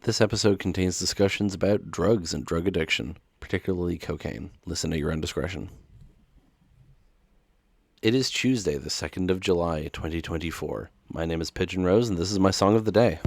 This episode contains discussions about drugs and drug addiction, particularly cocaine. Listen at your own discretion. It is Tuesday, the 2nd of July, 2024. My name is Pigeon Rose, and this is my song of the day.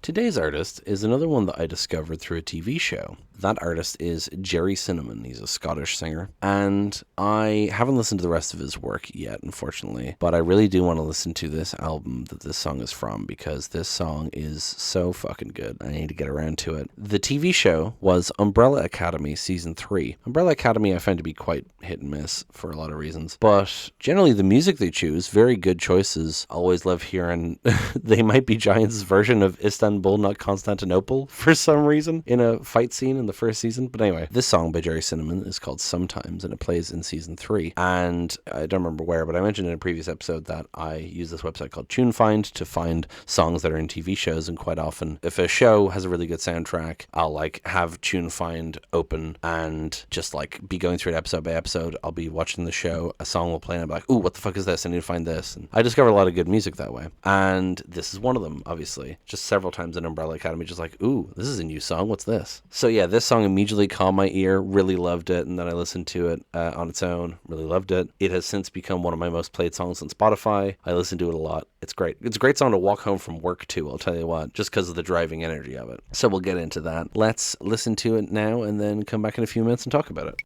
Today's artist is another one that I discovered through a TV show. That artist is Gerry. He's a Scottish singer, and I haven't listened to the rest of his work yet, unfortunately, but I really do want to listen to this album that this song is from, because this song is so fucking good. I need to get around to it. The TV show was Umbrella Academy Season 3. Umbrella Academy I find to be quite hit and miss for a lot of reasons, but generally the music they choose, very good choices. Always love hearing They Might Be Giants' version of Istanbul, Not Constantinople, for some reason, in a fight scene in the first season. But anyway, this song by Gerry is called Sometimes, and it plays in Season 3. And I don't remember where, but I mentioned in a previous episode that I use this website called TuneFind to find songs that are in TV shows, and quite often, if a show has a really good soundtrack, I'll have TuneFind open and just be going through it episode by episode. I'll be watching the show, a song will play, and I'll be like, ooh, what the fuck is this? I need to find this. And I discovered a lot of good music that way. And this is one of them, obviously. Just several times in Umbrella Academy, just ooh, this is a new song, what's this? So yeah, this song immediately caught my ear, really loved it, and then I listened to it on its own, really loved it. It has since become one of my most played songs on Spotify. I listen to it a lot. It's great. It's a great song to walk home from work to, I'll tell you what, just because of the driving energy of it. So we'll get into that. Let's listen to it now and then come back in a few minutes and talk about it.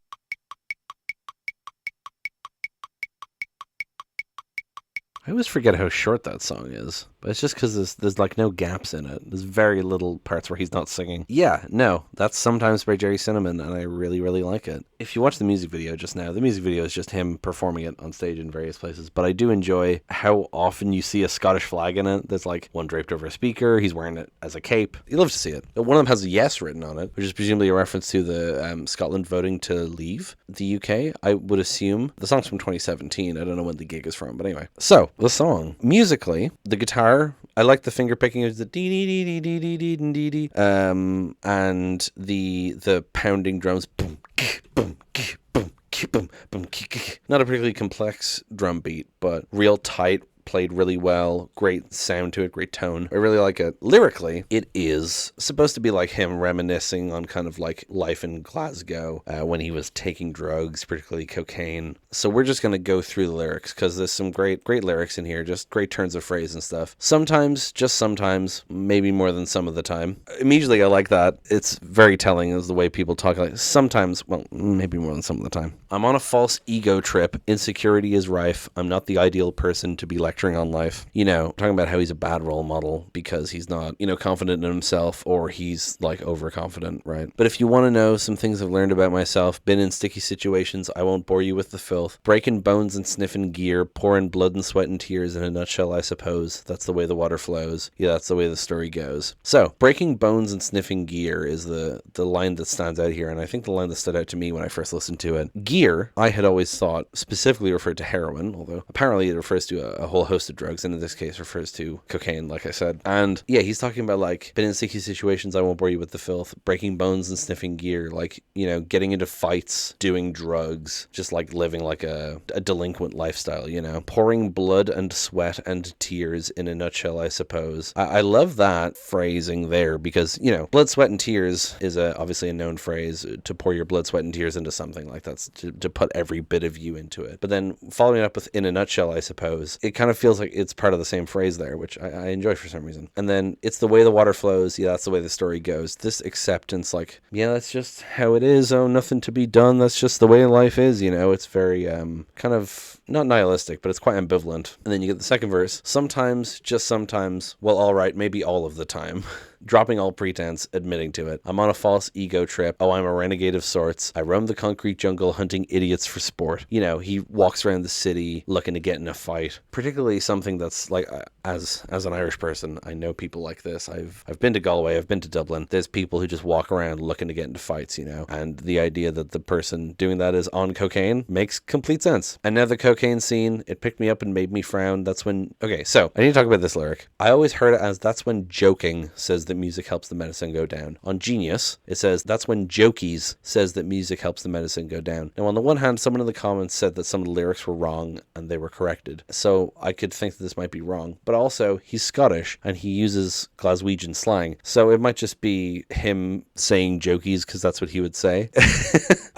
I always forget how short that song is, but it's just because there's no gaps in it. There's very little parts where he's not singing. Yeah, no, that's Sometimes by Gerry, and I really, really like it. If you watch the music video just now, the music video is just him performing it on stage in various places, but I do enjoy how often you see a Scottish flag in it. There's one draped over a speaker, he's wearing it as a cape. You love to see it. One of them has a yes written on it, which is presumably a reference to the Scotland voting to leave the UK, I would assume. The song's from 2017, I don't know when the gig is from, but anyway. So, the song. Musically, the guitar, I like the finger picking, it's the dee dee dee dee dee dee dee dee, and the pounding drums, boom, boom, boom, boom, boom. Not a particularly complex drum beat, but real tight, played really well, great sound to it, great tone. I really like it. Lyrically, it is supposed to be him reminiscing on kind of life in Glasgow when he was taking drugs, particularly cocaine. So we're just going to go through the lyrics because there's some great lyrics in here, just great turns of phrase and stuff. Sometimes, just sometimes, maybe more than some of the time. Immediately, I like that. It's very telling is the way people talk. Sometimes, well, maybe more than some of the time. I'm on a false ego trip. Insecurity is rife. I'm not the ideal person to be lecturing on life. Talking about how he's a bad role model because he's not, confident in himself, or he's overconfident, right? But if you want to know some things I've learned about myself, been in sticky situations, I won't bore you with the filth. Breaking bones and sniffing gear, pouring blood and sweat and tears in a nutshell, I suppose. That's the way the water flows. Yeah, that's the way the story goes. So, breaking bones and sniffing gear is the line that stands out here, and I think the line that stood out to me when I first listened to it. Gear, I had always thought specifically referred to heroin, although apparently it refers to a whole host of drugs, and in this case refers to cocaine, like I said. And yeah, he's talking about been in sticky situations, I won't bore you with the filth, breaking bones and sniffing gear, getting into fights, doing drugs, just living a delinquent lifestyle, pouring blood and sweat and tears in a nutshell, I suppose. I love that phrasing there because, blood, sweat, and tears is obviously a known phrase, to pour your blood, sweat, and tears into something. That's to put every bit of you into it. But then following it up with in a nutshell, I suppose, it kind of feels like it's part of the same phrase there, which I enjoy for some reason. And then it's the way the water flows. Yeah, that's the way the story goes. This acceptance, yeah, that's just how it is. Oh, nothing to be done. That's just the way life is. It's very kind of not nihilistic, but it's quite ambivalent. And then you get the second verse. Sometimes, just sometimes, well, all right, maybe all of the time. Dropping all pretense, admitting to it. I'm on a false ego trip. Oh, I'm a renegade of sorts. I roam the concrete jungle hunting idiots for sport. He walks around the city looking to get in a fight. Particularly something that's as an Irish person, I know people like this. I've been to Galway, I've been to Dublin. There's people who just walk around looking to get into fights, and the idea that the person doing that is on cocaine makes complete sense. And now the cocaine scene, it picked me up and made me frown. That's when, okay, so I need to talk about this lyric. I always heard it as that's when joking says that that music helps the medicine go down. On Genius, it says, that's when Jokies says that music helps the medicine go down. Now, on the one hand, someone in the comments said that some of the lyrics were wrong and they were corrected. So I could think that this might be wrong. But also, he's Scottish and he uses Glaswegian slang. So it might just be him saying Jokies because that's what he would say.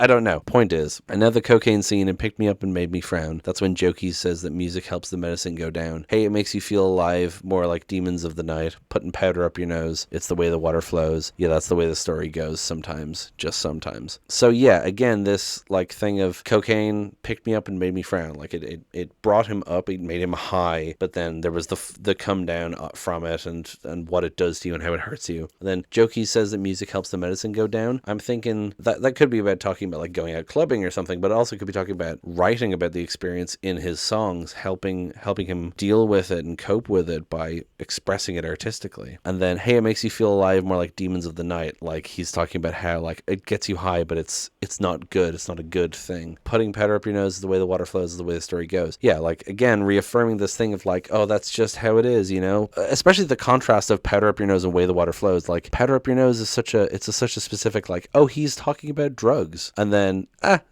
I don't know. Point is, I know the cocaine scene and picked me up and made me frown. That's when Jokies says that music helps the medicine go down. Hey, it makes you feel alive, more like demons of the night. Putting powder up your nose. It's the way the water flows. Yeah, that's the way the story goes sometimes. Just sometimes. So yeah, again, this like thing of cocaine picked me up and made me frown. Like it brought him up, it made him high, but then there was the come down from it and what it does to you and how it hurts you. And then Jokey says that music helps the medicine go down. I'm thinking that could be about talking about like going out clubbing or something, but it also could be talking about writing about the experience in his songs, helping him deal with it and cope with it by expressing it artistically. And then, hey, it makes you feel alive, more like demons of the night. Like he's talking about how like it gets you high, but it's not good. It's not a good thing. Putting powder up your nose is the way the water flows, is the way the story goes. Yeah, like again, reaffirming this thing of like, oh, that's just how it is, you know? Especially the contrast of powder up your nose and way the water flows. Like powder up your nose is such a specific like, oh, he's talking about drugs. And then,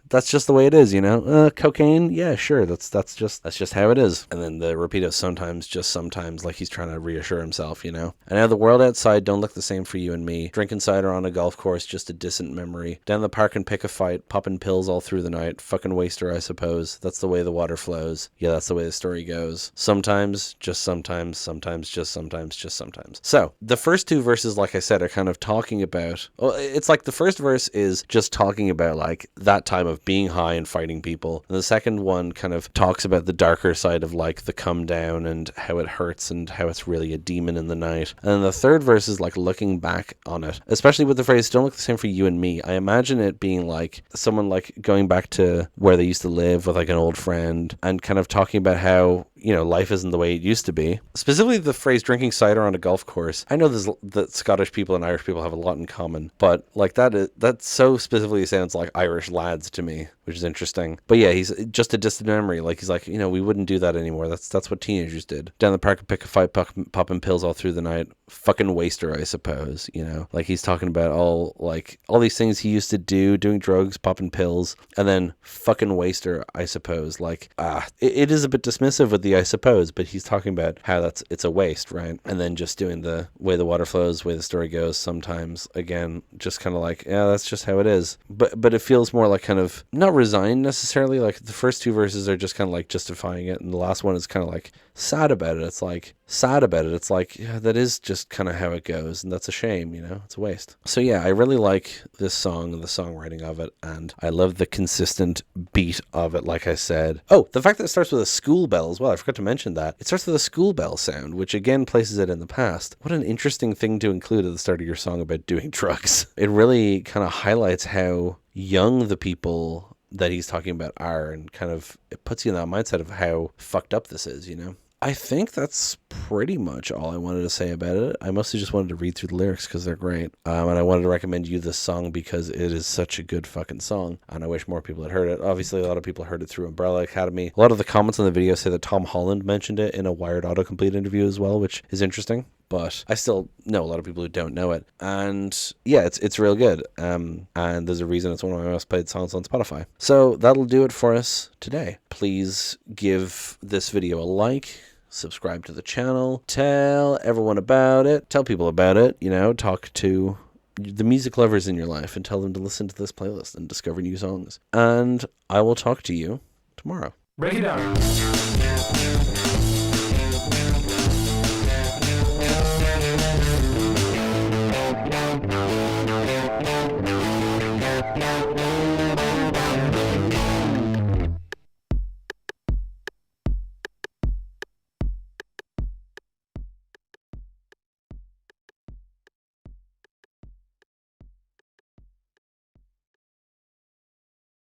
that's just the way it is, you know? Cocaine, yeah, sure, that's just how it is. And then the repeat of sometimes, just sometimes, like he's trying to reassure himself, you know? And now the world outside don't look the same for you and me. Drinking cider on a golf course, just a distant memory. Down the park and pick a fight, popping pills all through the night. Fucking waster, I suppose. That's the way the water flows. Yeah, that's the way the story goes. Sometimes, just sometimes, sometimes, just sometimes, just sometimes. So, the first two verses, like I said, are kind of talking about, well, it's like the first verse is just talking about like that time of being high and fighting people. And the second one kind of talks about the darker side of like the come down and how it hurts and how it's really a demon in the night. And then the third verse is like looking back on it, especially with the phrase, don't look the same for you and me. I imagine it being like someone like going back to where they used to live with like an old friend and kind of talking about how, you know, life isn't the way it used to be. Specifically the phrase drinking cider on a golf course. I know that Scottish people and Irish people have a lot in common, but like that so specifically sounds like Irish lads to me, which is interesting. But yeah, he's just a distant memory. Like he's like, you know, we wouldn't do that anymore. That's what teenagers did. Down the park and pick a fight, popping pills all through the night. Fucking waster, I suppose, you know? Like he's talking about all these things he used to do, doing drugs, popping pills, and then fucking waster, I suppose. Like, it is a bit dismissive with the I suppose, but he's talking about how it's a waste, right? And then just doing the way the water flows, way the story goes sometimes, again, just kind of like, yeah, that's just how it is. But it feels more like kind of, not resigned necessarily, like the first two verses are just kind of like justifying it, and the last one is kind of like sad about it. It's like, yeah, that is just kind of how it goes, and that's a shame, you know? It's a waste. So yeah, I really like this song and the songwriting of it, and I love the consistent beat of it, like I said. Oh, the fact that it starts with a school bell as well, I forgot to mention that. It starts with a school bell sound, which again places it in the past. What an interesting thing to include at the start of your song about doing drugs. It really kind of highlights how young the people that he's talking about are, and kind of it puts you in that mindset of how fucked up this is, you know? I think that's pretty much all I wanted to say about it. I mostly just wanted to read through the lyrics because they're great. And I wanted to recommend you this song because it is such a good fucking song. And I wish more people had heard it. Obviously, a lot of people heard it through Umbrella Academy. A lot of the comments on the video say that Tom Holland mentioned it in a Wired Autocomplete interview as well, which is interesting. But I still know a lot of people who don't know it. And yeah, it's real good. And there's a reason it's one of my most played songs on Spotify. So that'll do it for us today. Please give this video a like, subscribe to the channel, tell everyone about it, tell people about it, you know, talk to the music lovers in your life and tell them to listen to this playlist and discover new songs. And I will talk to you tomorrow. Break it down.